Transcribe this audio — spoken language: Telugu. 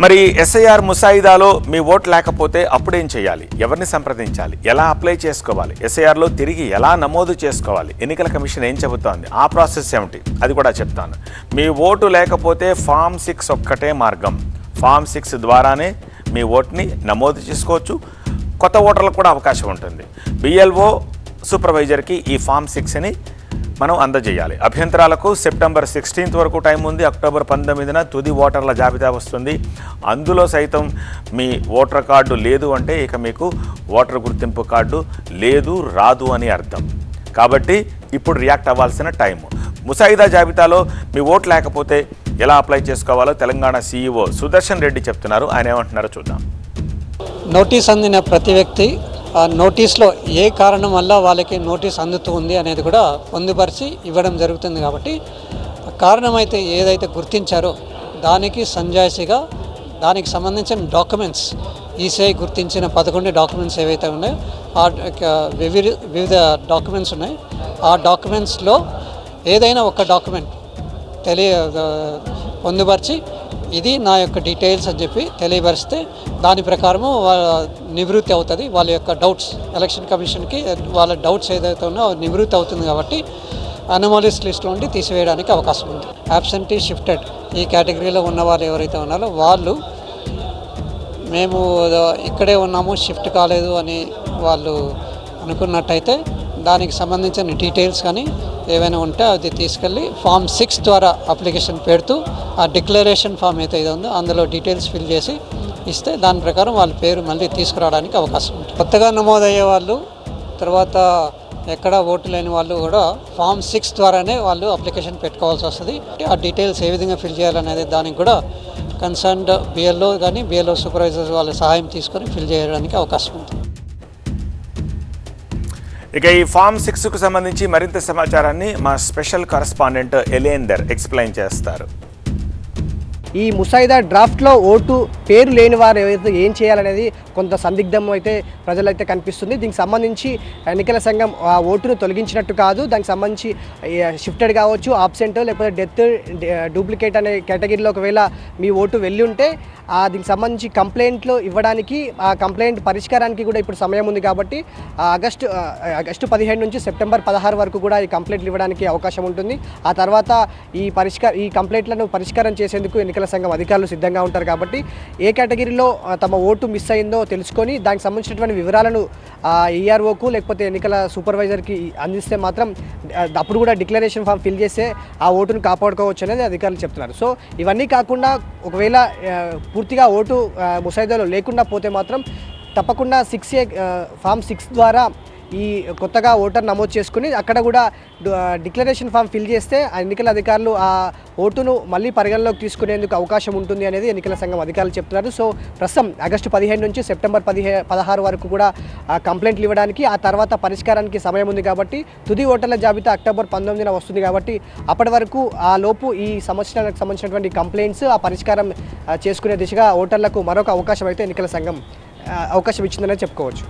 మరి ఎస్ఐఆర్ ముసాయిదాలో మీ ఓటు లేకపోతే అప్పుడేం చేయాలి? ఎవరిని సంప్రదించాలి? ఎలా అప్లై చేసుకోవాలి? ఎస్ఐఆర్లో తిరిగి ఎలా నమోదు చేసుకోవాలి? ఎన్నికల కమిషన్ ఏం చెబుతోంది? ఆ ప్రాసెస్ ఏమిటి? అది కూడా చెప్తాను. మీ ఓటు లేకపోతే ఫామ్ 6 ఒక్కటే మార్గం. ఫామ్ 6 ద్వారానే మీ ఓటుని నమోదు చేసుకోవచ్చు. కొత్త ఓటర్లకు కూడా అవకాశం ఉంటుంది. బిఎల్ఓ సూపర్వైజర్కి ఈ ఫామ్ 6ని మనం అందజేయాలి. అభ్యంతరాలకు సెప్టెంబర్ 16 వరకు టైం ఉంది. అక్టోబర్ 19న తుది ఓటర్ల జాబితా వస్తుంది. అందులో సైతం మీ ఓటర్ కార్డు లేదు అంటే ఇక మీకు ఓటర్ గుర్తింపు కార్డు లేదు, రాదు అని అర్థం. కాబట్టి ఇప్పుడు రియాక్ట్ అవ్వాల్సిన టైం. ముసాయిదా జాబితాలో మీ ఓటు లేకపోతే ఎలా అప్లై చేసుకోవాలో తెలంగాణ సీఈఓ సుదర్శన్ రెడ్డి చెప్తున్నారు. ఆయన ఏమంటున్నారో చూద్దాం. నోటీస్ అందిన ప్రతి వ్యక్తి ఆ నోటీస్లో ఏ కారణం వల్ల వాళ్ళకి నోటీస్ అందుతూ ఉంది అనేది కూడా పొందుపరిచి ఇవ్వడం జరుగుతుంది. కాబట్టి కారణం అయితే ఏదైతే గుర్తించారో దానికి సంజాయిషిగా దానికి సంబంధించిన డాక్యుమెంట్స్ ఈసీఐ గుర్తించిన 11 డాక్యుమెంట్స్ ఏవైతే ఉన్నాయో వివిధ డాక్యుమెంట్స్ ఉన్నాయి. ఆ డాక్యుమెంట్స్లో ఏదైనా ఒక డాక్యుమెంట్ పొందుపరిచి ఇది నా యొక్క డీటెయిల్స్ అని చెప్పి తెలియపరిస్తే దాని ప్రకారము నివృత్తి అవుతుంది. వాళ్ళ యొక్క డౌట్స్ ఎలక్షన్ కమిషన్కి వాళ్ళ డౌట్స్ ఏదైతే ఉన్నాయో నివృత్తి అవుతుంది. కాబట్టి అనామలీస్ లిస్ట్ నుండి తీసివేయడానికి అవకాశం ఉంది. యాబ్సెంటీ షిఫ్టెడ్ ఈ కేటగిరీలో ఉన్న వాళ్ళు ఎవరైతే ఉన్నారో వాళ్ళు మేము ఇక్కడే ఉన్నాము షిఫ్ట్ కాలేదు అని వాళ్ళు అనుకున్నట్టయితే దానికి సంబంధించిన డీటెయిల్స్ కానీ ఏవైనా ఉంటే అది తీసుకెళ్ళి ఫామ్ 6 ద్వారా అప్లికేషన్ పెడుతూ ఆ డిక్లరేషన్ ఫామ్ ఏదైతే ఉందో అందులో డీటెయిల్స్ ఫిల్ చేసి ఇస్తే దాని ప్రకారం వాళ్ళ పేరు మళ్ళీ తీసుకురావడానికి అవకాశం ఉంటుంది. కొత్తగా నమోదయ్యే వాళ్ళు, తర్వాత ఎక్కడ ఓటు లేని వాళ్ళు కూడా ఫామ్ 6 ద్వారానే వాళ్ళు అప్లికేషన్ పెట్టుకోవాల్సి వస్తుంది. ఆ డీటెయిల్స్ ఏ విధంగా ఫిల్ చేయాలనేది దానికి కూడా కన్సర్న్డ్ బిఎల్ఓ కానీ బిఎల్ఓ సూపర్వైజర్స్ వాళ్ళ సహాయం తీసుకొని ఫిల్ చేయడానికి అవకాశం ఉంది. ఇక ఈ ఫామ్ 6కు సంబంధించి మరింత సమాచారాన్ని మా స్పెషల్ కరెస్పాండెంట్ ఎలేందర్ ఎక్స్ప్లెయిన్ చేస్తారు. ఈ ముసాయిదా డ్రాఫ్ట్లో ఓటు పేరు లేని వారు ఏవైతే ఏం చేయాలనేది కొంత సందిగ్ధం అయితే ప్రజలైతే కనిపిస్తుంది. దీనికి సంబంధించి ఎన్నికల సంఘం ఆ ఓటును తొలగించినట్టు కాదు, దానికి సంబంధించి షిఫ్టెడ్ కావచ్చు, ఆబ్సెంట్ లేకపోతే డెత్, డూప్లికేట్ అనే కేటగిరీలో ఒకవేళ మీ ఓటు వెళ్ళి ఉంటే దీనికి సంబంధించి కంప్లైంట్లు ఇవ్వడానికి, ఆ కంప్లైంట్ పరిష్కారానికి కూడా ఇప్పుడు సమయం ఉంది. కాబట్టి ఆగస్టు 15 నుంచి సెప్టెంబర్ 16 వరకు కూడా ఈ కంప్లైంట్లు ఇవ్వడానికి అవకాశం ఉంటుంది. ఆ తర్వాత ఈ కంప్లైంట్లను పరిష్కారం చేసేందుకు ఎన్నికల సంఘం అధికారులు సిద్ధంగా ఉంటారు. కాబట్టి ఏ కేటగిరీలో తమ ఓటు మిస్ అయిందో తెలుసుకొని దానికి సంబంధించినటువంటి వివరాలను ఈఆర్ఓకు లేకపోతే ఎన్నికల సూపర్వైజర్కి అందిస్తే మాత్రం అప్పుడు కూడా డిక్లరేషన్ ఫామ్ ఫిల్ చేస్తే ఆ ఓటును కాపాడుకోవచ్చు అనేది అధికారులు చెప్తున్నారు. సో ఇవన్నీ కాకుండా ఒకవేళ పూర్తిగా ఓటు ముసాయిదాలో లేకుండా పోతే మాత్రం తప్పకుండా ఫామ్ 6 ద్వారా ఈ కొత్తగా ఓటర్ నమోదు చేసుకుని అక్కడ కూడా డిక్లరేషన్ ఫామ్ ఫిల్ చేస్తే ఆ ఎన్నికల అధికారులు ఆ ఓటును మళ్ళీ పరిగణలోకి తీసుకునేందుకు అవకాశం ఉంటుంది అనేది ఎన్నికల సంఘం అధికారులు చెప్తున్నారు. సో ప్రస్తుతం ఆగస్టు 15 నుంచి సెప్టెంబర్ 16 వరకు కూడా కంప్లైంట్లు ఇవ్వడానికి, ఆ తర్వాత పరిష్కారానికి సమయం ఉంది. కాబట్టి తుది ఓటర్ల జాబితా అక్టోబర్ 19న వస్తుంది. కాబట్టి అప్పటి వరకు ఆ లోపు ఈ సంవత్సరానికి సంబంధించినటువంటి కంప్లైంట్స్ ఆ పరిష్కారం చేసుకునే దిశగా ఓటర్లకు మరొక అవకాశం అయితే ఎన్నికల సంఘం అవకాశం ఇచ్చిందనే చెప్పుకోవచ్చు.